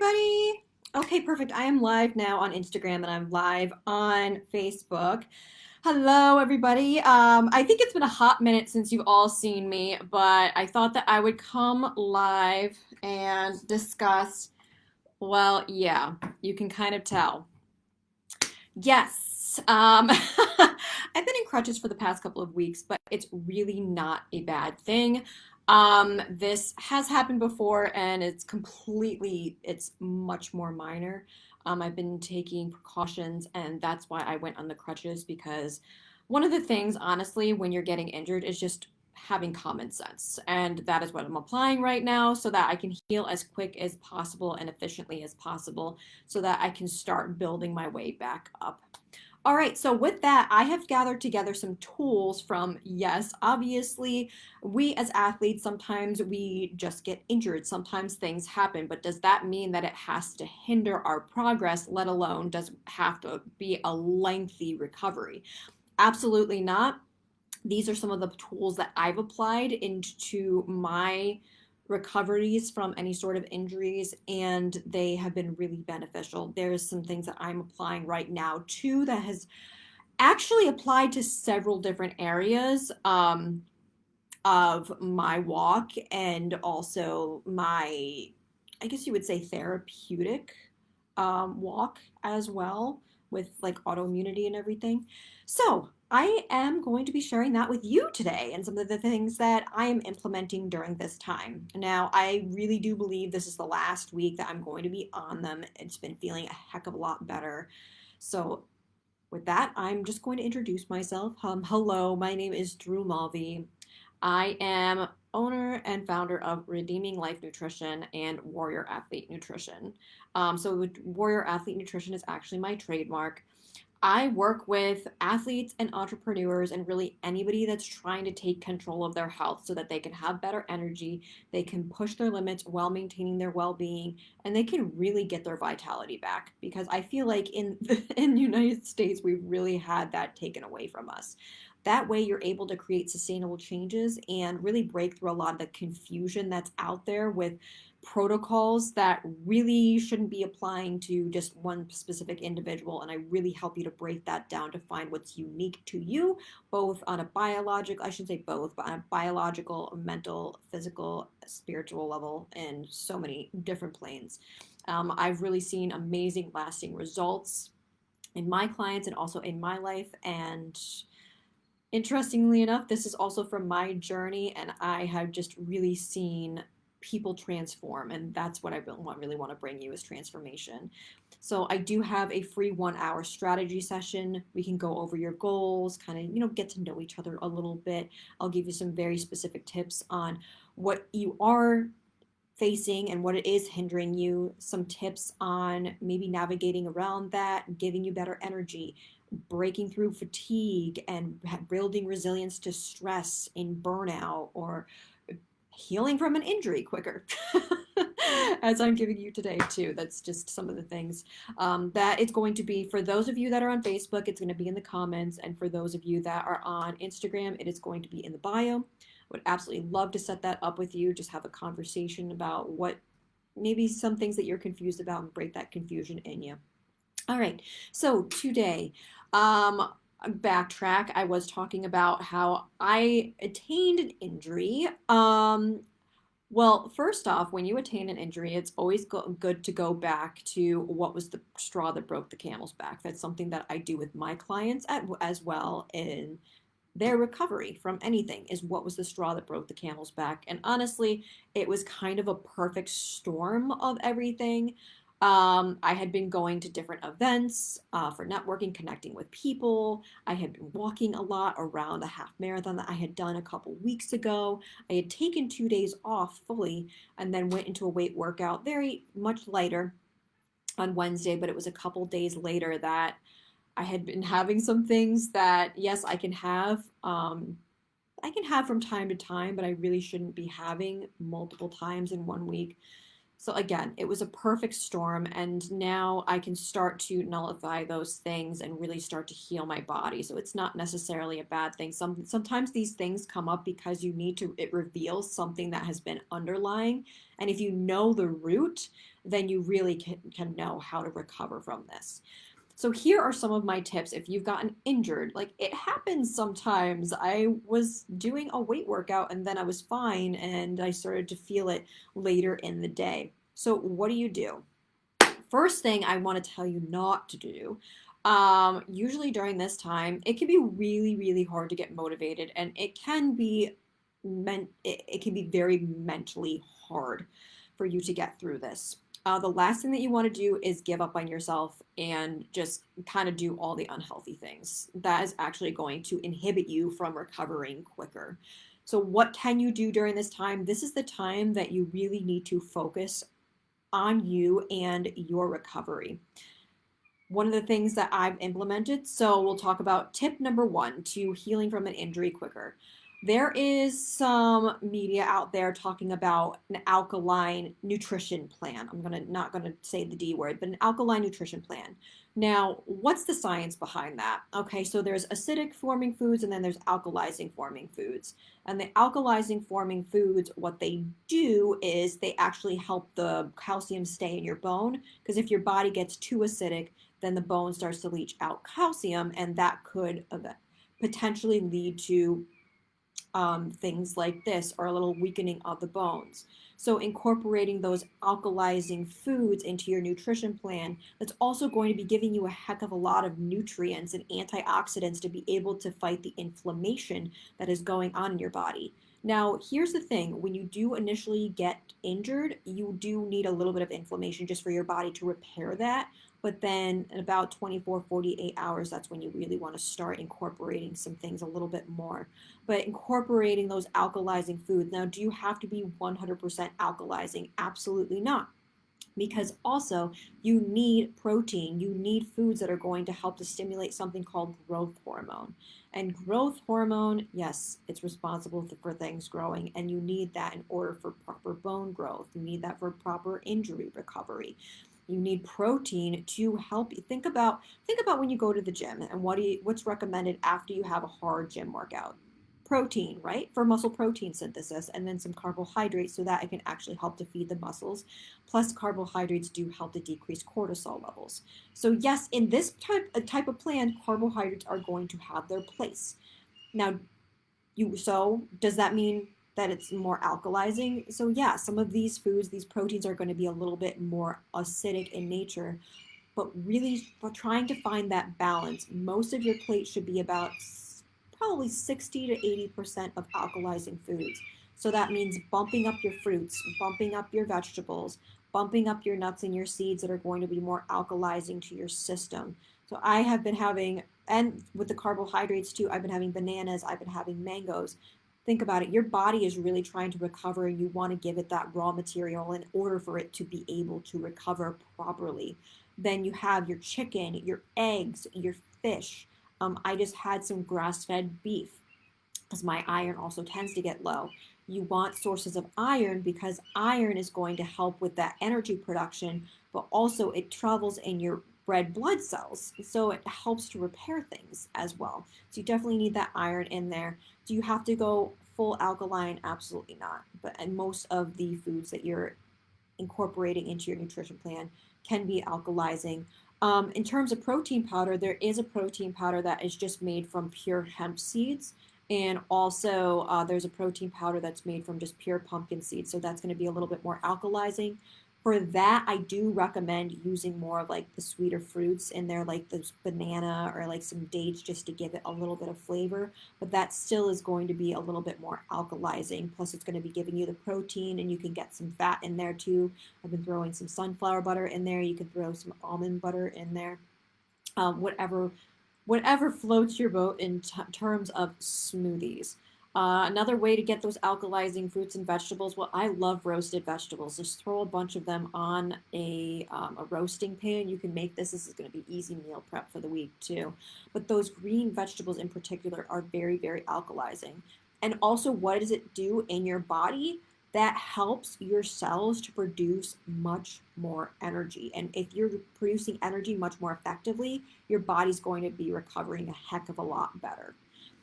everybody. Okay, perfect. I am live now on Instagram and I'm live on Facebook. Hello, everybody. I think it's been a hot minute since you've all seen me, but I thought that I would come live and discuss. Well, yeah, you can kind of tell. Yes. I've been in crutches for the past couple of weeks, but it's really not a bad thing. This has happened before and it's much more minor. I've been taking precautions and that's why I went on the crutches because one of the things, honestly, when you're getting injured is just having common sense. And that is what I'm applying right now so that I can heal as quick as possible and efficiently as possible so that I can start building my way back up. All right, so with that, I have gathered together some tools from, yes, obviously, we as athletes, sometimes we just get injured, sometimes things happen, but does that mean that it has to hinder our progress, let alone does have to be a lengthy recovery? Absolutely not. These are some of the tools that I've applied into my recoveries from any sort of injuries, and they have been really beneficial. There's some things that I'm applying right now too that has actually applied to several different areas of my walk and also my, I guess you would say, therapeutic walk as well with like autoimmunity and everything. So I am going to be sharing that with you today and some of the things that I am implementing during this time. Now, I really do believe this is the last week that I'm going to be on them. It's been feeling a heck of a lot better. So with that, I'm just going to introduce myself. Hello, my name is Drew Mulvey. I am owner and founder of Redeeming Life Nutrition and Warrior Athlete Nutrition. So Warrior Athlete Nutrition is actually my trademark. I work with athletes and entrepreneurs and really anybody that's trying to take control of their health so that they can have better energy, they can push their limits while maintaining their well-being, and they can really get their vitality back. Because I feel like in the United States, we've really had that taken away from us. That way, you're able to create sustainable changes and really break through a lot of the confusion that's out there with protocols that really shouldn't be applying to just one specific individual. And I really help you to break that down to find what's unique to you, both on a biological, I shouldn't say both, but on a biological, mental, physical, spiritual level, and so many different planes. I've really seen amazing, lasting results in my clients and also in my life. And interestingly enough, this is also from my journey, and I have just really seen people transform, and that's what I really want to bring you is transformation. So I do have a free 1 hour strategy session. We can go over your goals, kind of, get to know each other a little bit. I'll give you some very specific tips on what you are facing and what it is hindering you, some tips on maybe navigating around that, giving you better energy, breaking through fatigue, and building resilience to stress in burnout, or healing from an injury quicker. As I'm giving you today too. That's just some of the things that it's going to be. For those of you that are on Facebook, it's going to be in the comments, and for those of you that are on Instagram, it is going to be in the bio. Would absolutely love to set that up with you, just have a conversation about what maybe some things that you're confused about and break that confusion in you. All right, so today, backtrack, I was talking about how I attained an injury. Well, first off, when you attain an injury, it's always good to go back to what was the straw that broke the camel's back. That's something that I do with my clients as well in their recovery from anything, is what was the straw that broke the camel's back. And honestly, it was kind of a perfect storm of everything. I had been going to different events for networking, connecting with people. I had been walking a lot around the half marathon that I had done a couple weeks ago. I had taken 2 days off fully and then went into a weight workout, very much lighter on Wednesday, but it was a couple days later that I had been having some things that, yes, I can have. I can have from time to time, but I really shouldn't be having multiple times in 1 week. So again, it was a perfect storm, and now I can start to nullify those things and really start to heal my body. So it's not necessarily a bad thing. Sometimes these things come up because it reveals something that has been underlying. And if you know the root, then you really can know how to recover from this. So here are some of my tips if you've gotten injured. Like it happens sometimes. I was doing a weight workout and then I was fine and I started to feel it later in the day. So what do you do? First thing I want to tell you not to do. Usually during this time, it can be really, really hard to get motivated, and it can be it can be very mentally hard for you to get through this. The last thing that you want to do is give up on yourself and just kind of do all the unhealthy things. That is actually going to inhibit you from recovering quicker. So, what can you do during this time? This is the time that you really need to focus on you and your recovery. One of the things that I've implemented, so we'll talk about tip number one to healing from an injury quicker. There is some media out there talking about an alkaline nutrition plan. Not gonna say the D word, but an alkaline nutrition plan. Now, what's the science behind that? Okay, so there's acidic forming foods and then there's alkalizing forming foods. And the alkalizing forming foods, what they do is they actually help the calcium stay in your bone, because if your body gets too acidic, then the bone starts to leach out calcium, and that could potentially lead to things like this, or a little weakening of the bones. So incorporating those alkalizing foods into your nutrition plan, that's also going to be giving you a heck of a lot of nutrients and antioxidants to be able to fight the inflammation that is going on in your body. Now, here's the thing. When you do initially get injured, you do need a little bit of inflammation just for your body to repair that. But then in about 24, 48 hours, that's when you really want to start incorporating some things a little bit more. But incorporating those alkalizing foods. Now, do you have to be 100% alkalizing? Absolutely not. Because also you need protein, you need foods that are going to help to stimulate something called growth hormone. And growth hormone, yes, it's responsible for things growing, and you need that in order for proper bone growth. You need that for proper injury recovery. You need protein to help you. Think about when you go to the gym and what's recommended after you have a hard gym workout. Protein, right? For muscle protein synthesis, and then some carbohydrates so that it can actually help to feed the muscles. Plus, carbohydrates do help to decrease cortisol levels. So yes, in this type of plan, carbohydrates are going to have their place. Now, so does that mean that it's more alkalizing? So yeah, some of these foods, these proteins are going to be a little bit more acidic in nature, but really for trying to find that balance. Most of your plate should be about probably 60 to 80% of alkalizing foods. So that means bumping up your fruits, bumping up your vegetables, bumping up your nuts and your seeds that are going to be more alkalizing to your system. So I have been having, and with the carbohydrates too, I've been having bananas, I've been having mangoes. Think about it. Your body is really trying to recover, and you want to give it that raw material in order for it to be able to recover properly. Then you have your chicken, your eggs, your fish. I just had some grass-fed beef because my iron also tends to get low. You want sources of iron because iron is going to help with that energy production, but also it travels in your red blood cells. So it helps to repair things as well. So you definitely need that iron in there. Do you have to go full alkaline? Absolutely not. But and most of the foods that you're incorporating into your nutrition plan can be alkalizing. In terms of protein powder, there is a protein powder that is just made from pure hemp seeds. And also, there's a protein powder that's made from just pure pumpkin seeds. So that's going to be a little bit more alkalizing. For that, I do recommend using more of like the sweeter fruits in there, like the banana or like some dates, just to give it a little bit of flavor. But that still is going to be a little bit more alkalizing. Plus, it's going to be giving you the protein, and you can get some fat in there too. I've been throwing some sunflower butter in there. You can throw some almond butter in there. Whatever floats your boat in terms of smoothies. Another way to get those alkalizing fruits and vegetables, well, I love roasted vegetables. Just throw a bunch of them on a roasting pan. You can make this. This is going to be easy meal prep for the week too. But those green vegetables in particular are very, very alkalizing. And also, what does it do in your body? That helps your cells to produce much more energy. And if you're producing energy much more effectively, your body's going to be recovering a heck of a lot better.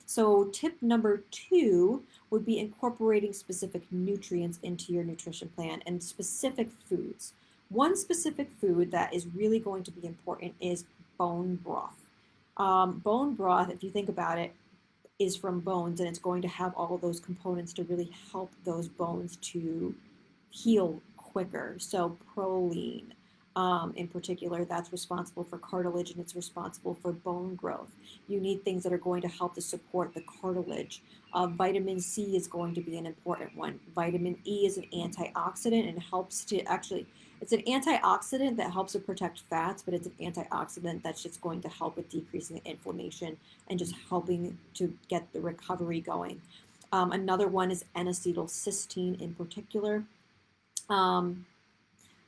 So tip number 2 would be incorporating specific nutrients into your nutrition plan and specific foods. One specific food that is really going to be important is bone broth. Bone broth, if you think about it, is from bones, and it's going to have all of those components to really help those bones to heal quicker. So proline, in particular, that's responsible for cartilage and it's responsible for bone growth. You need things that are going to help to support the cartilage. Vitamin C is going to be an important one. Vitamin E is an antioxidant and helps to actually, it's an antioxidant that helps to protect fats, but it's an antioxidant that's just going to help with decreasing the inflammation and just helping to get the recovery going. Another one is N-acetylcysteine in particular. Um,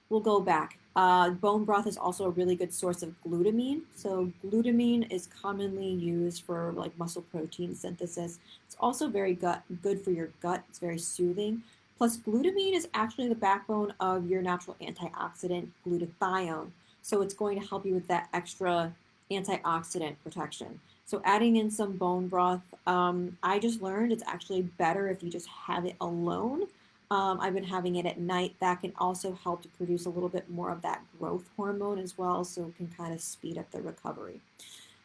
we'll go back. Bone broth is also a really good source of glutamine. So glutamine is commonly used for like muscle protein synthesis. It's also very good for your gut. It's very soothing. Plus, glutamine is actually the backbone of your natural antioxidant, glutathione. So it's going to help you with that extra antioxidant protection. So adding in some bone broth, I just learned it's actually better if you just have it alone. I've been having it at night. That can also help to produce a little bit more of that growth hormone as well, so it can kind of speed up the recovery.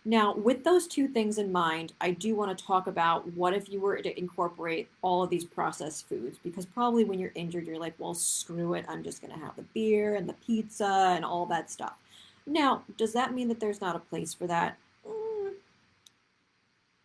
Now, with those two things in mind, I do want to talk about what if you were to incorporate all of these processed foods, because probably when you're injured, you're like, well, screw it. I'm just going to have the beer and the pizza and all that stuff. Now, does that mean that there's not a place for that?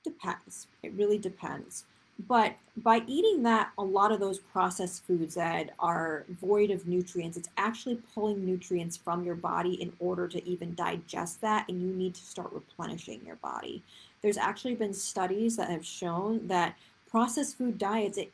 Depends. It really depends. But by eating that, a lot of those processed foods that are void of nutrients, it's actually pulling nutrients from your body in order to even digest that, and you need to start replenishing your body. There's actually been studies that have shown that processed food diets, it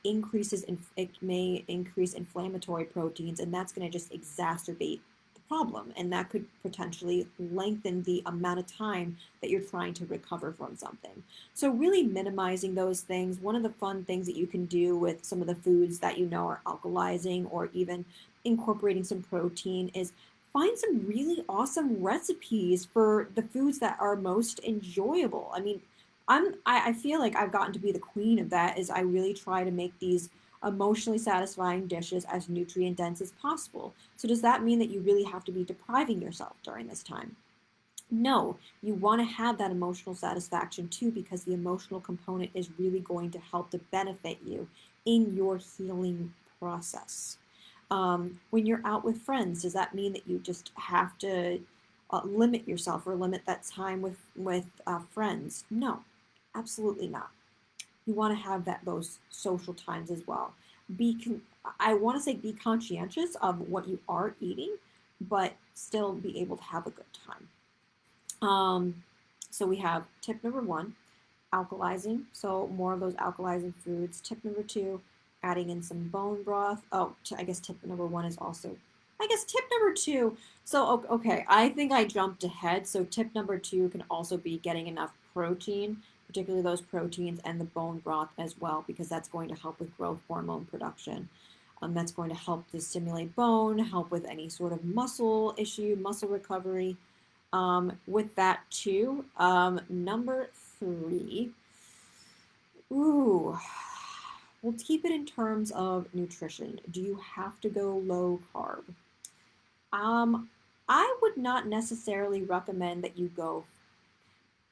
may increase inflammatory proteins, and that's going to just exacerbate the problem, and that could potentially lengthen the amount of time that you're trying to recover from something. So really minimizing those things. One of the fun things that you can do with some of the foods that you know are alkalizing or even incorporating some protein is find some really awesome recipes for the foods that are most enjoyable. I mean, I feel like I've gotten to be the queen of that is I really try to make these emotionally satisfying dishes as nutrient dense as possible. So does that mean that you really have to be depriving yourself during this time? No, you want to have that emotional satisfaction too, because the emotional component is really going to help to benefit you in your healing process. When you're out with friends, does that mean that you just have to limit yourself or limit that time with friends? No, absolutely not. You want to have those social times as well. I want to say be conscientious of what you are eating, but still be able to have a good time. So we have tip number one, alkalizing. So more of those alkalizing foods. Tip number two, adding in some bone broth. Oh, I guess tip number one is also, I guess tip number two. So, okay, I think I jumped ahead. So tip number two can also be getting enough protein, particularly those proteins and the bone broth as well, because that's going to help with growth hormone production. That's going to help to stimulate bone, help with any sort of muscle issue, muscle recovery. With that too, number three, ooh, we'll keep it in terms of nutrition. Do you have to go low carb? Um, I would not necessarily recommend that you go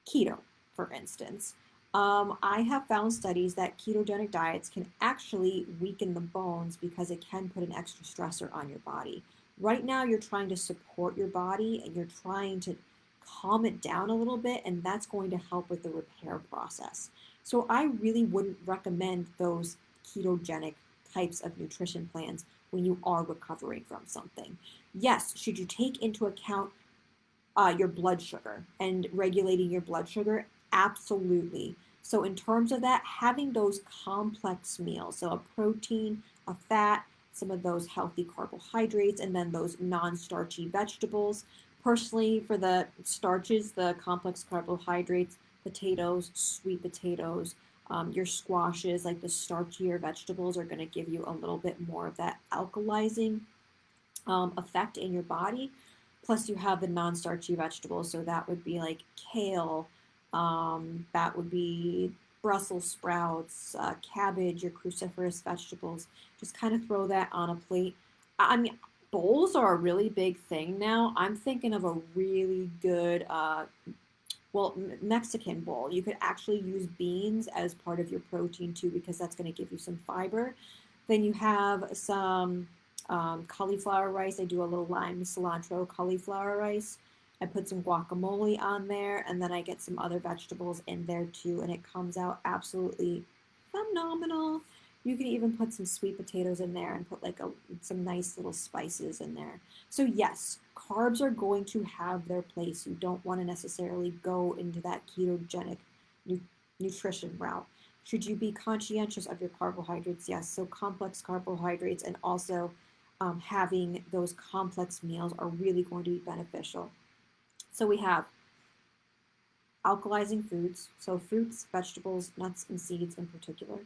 keto, for instance. I have found studies that ketogenic diets can actually weaken the bones because it can put an extra stressor on your body. Right now, you're trying to support your body and you're trying to calm it down a little bit, and that's going to help with the repair process. So, I really wouldn't recommend those ketogenic types of nutrition plans when you are recovering from something. Yes, should you take into account your blood sugar and regulating your blood sugar? Absolutely. So, in terms of that, having those complex meals, so a protein, a fat, some of those healthy carbohydrates, and then those non starchy vegetables. Personally, for the starches, the complex carbohydrates, potatoes, sweet potatoes, your squashes, like the starchier vegetables, are going to give you a little bit more of that alkalizing effect in your body. Plus, you have the non-starchy vegetables, so that would be like kale, that would be Brussels sprouts, cabbage, your cruciferous vegetables. Just kind of throw that on a plate. I mean, Bowls are a really big thing now. I'm thinking of a really good, Mexican bowl. You could actually use beans as part of your protein too, because that's going to give you some fiber. Then you have some cauliflower rice. I do a little lime cilantro cauliflower rice. I put some guacamole on there, and then I get some other vegetables in there too, and it comes out absolutely phenomenal. You can even put some sweet potatoes in there and put like some nice little spices in there. So yes, carbs are going to have their place. You don't want to necessarily go into that ketogenic nu- nutrition route. Should you be conscientious of your carbohydrates? Yes. So complex carbohydrates and also having those complex meals are really going to be beneficial. So we have alkalizing foods, so fruits, vegetables, nuts, and seeds in particular.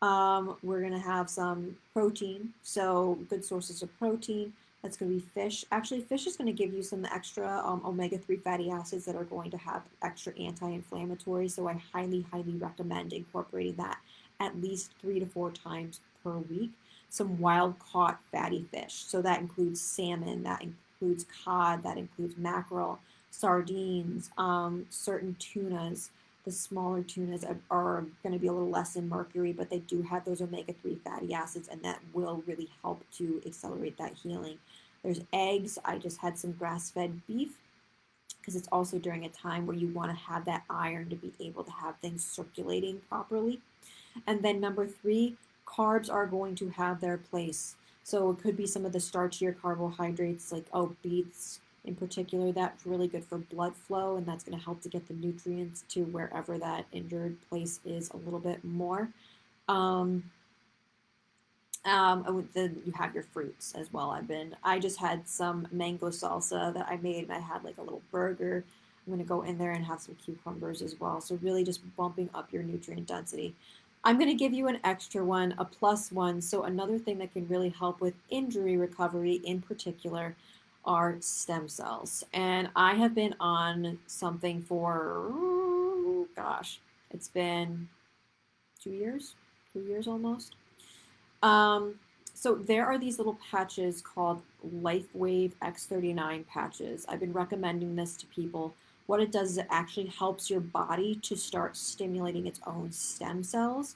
We're going to have some protein, so good sources of protein. That's going to be fish. Actually, fish is going to give you some extra omega-3 fatty acids that are going to have extra anti-inflammatory. So I highly, highly recommend incorporating that at least 3 to 4 times per week. Some wild-caught fatty fish. So that includes salmon, that includes cod, that includes mackerel, sardines, certain tunas. The smaller tunas are going to be a little less in mercury, but they do have those omega-3 fatty acids, and that will really help to accelerate that healing. There's eggs. I just had some grass-fed beef because it's also during a time where you want to have that iron to be able to have things circulating properly. And then number three, carbs are going to have their place. So it could be some of the starchier carbohydrates like beets in particular. That's really good for blood flow, and that's going to help to get the nutrients to wherever that injured place is a little bit more. Um, then you have your fruits as well. I just had some mango salsa that I made, and I had like a little burger. I'm going to go in there and have some cucumbers as well. So really just bumping up your nutrient density. I'm going to give you an extra one, a plus one. So another thing that can really help with injury recovery in particular are stem cells. And I have been on something for, oh, gosh, it's been 2 years, 2 years almost. Um, so there are these little patches called LifeWave X39 patches. I've been recommending this to people. What it does is it actually helps your body to start stimulating its own stem cells.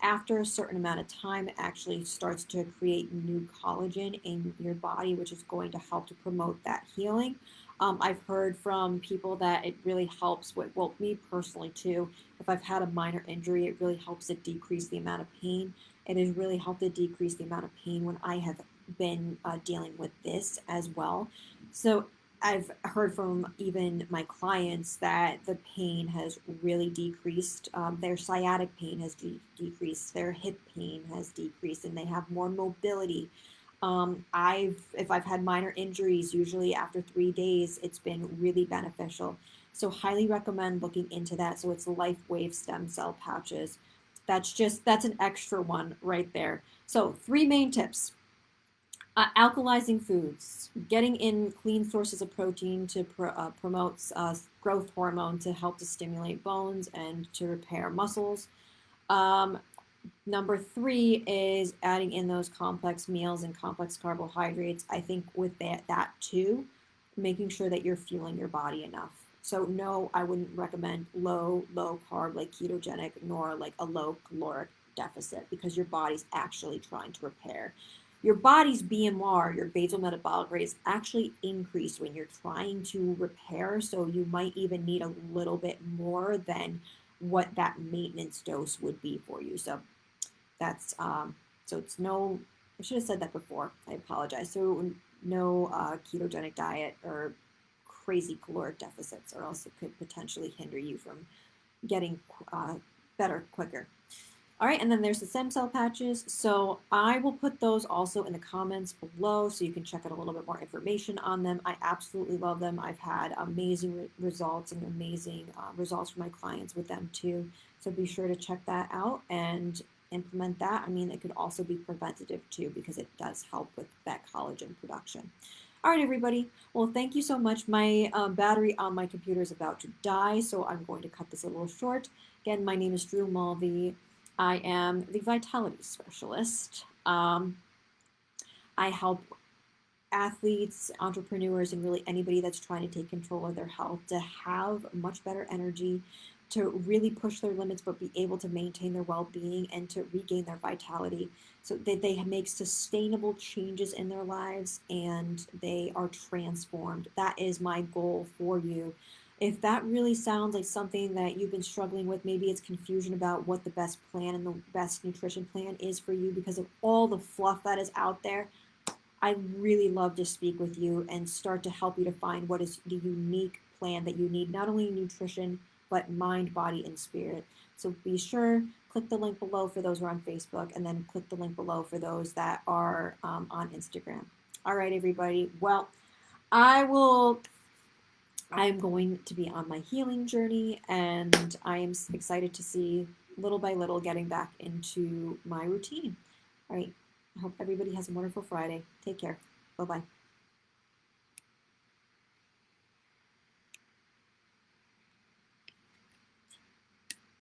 After a certain amount of time, it actually starts to create new collagen in your body, which is going to help to promote that healing. I've heard from people that it really helps with, well, me personally too, if I've had a minor injury, it really helps it decrease the amount of pain. It has really helped to decrease the amount of pain when I have been dealing with this as well. So I've heard from even my clients that the pain has really decreased. Their sciatic pain has decreased. Their hip pain has decreased, and they have more mobility. If I've had minor injuries, usually after 3 days, it's been really beneficial. So highly recommend looking into that. So it's LifeWave stem cell patches. That's an extra one right there. So three main tips. Alkalizing foods, getting in clean sources of protein to promote growth hormone to help to stimulate bones and to repair muscles. Um, Number three is adding in those complex meals and complex carbohydrates. I think with that too, making sure that you're fueling your body enough. So no, I wouldn't recommend low carb like ketogenic, nor like a low caloric deficit, because your body's actually trying to repair. Your body's BMR, your basal metabolic rate, is actually increased when you're trying to repair. So you might even need a little bit more than what that maintenance dose would be for you. So that's so it's no. I should have said that before. I apologize. So no ketogenic diet or crazy caloric deficits, or else it could potentially hinder you from getting better quicker. All right, and then there's the stem cell patches. So I will put those also in the comments below so you can check out a little bit more information on them. I absolutely love them. I've had amazing results and amazing results for my clients with them too. So be sure to check that out and implement that. I mean, it could also be preventative too, because it does help with that collagen production. All right, everybody. Well, thank you so much. My battery on my computer is about to die, so I'm going to cut this a little short. Again, my name is Drew Mulvey. I am the vitality specialist. I help athletes, entrepreneurs, and really anybody that's trying to take control of their health to have much better energy, to really push their limits, but be able to maintain their well being and to regain their vitality so that they make sustainable changes in their lives and they are transformed. That is my goal for you. If that really sounds like something that you've been struggling with, maybe it's confusion about what the best plan and the best nutrition plan is for you because of all the fluff that is out there, I really love to speak with you and start to help you to find what is the unique plan that you need, not only nutrition, but mind, body, and spirit. So be sure, click the link below for those who are on Facebook, and then click the link below for those that are on Instagram. All right, everybody. Well, I will. I'm going to be on my healing journey, and I am excited to see little by little getting back into my routine. All right. I hope everybody has a wonderful Friday. Take care. Bye bye.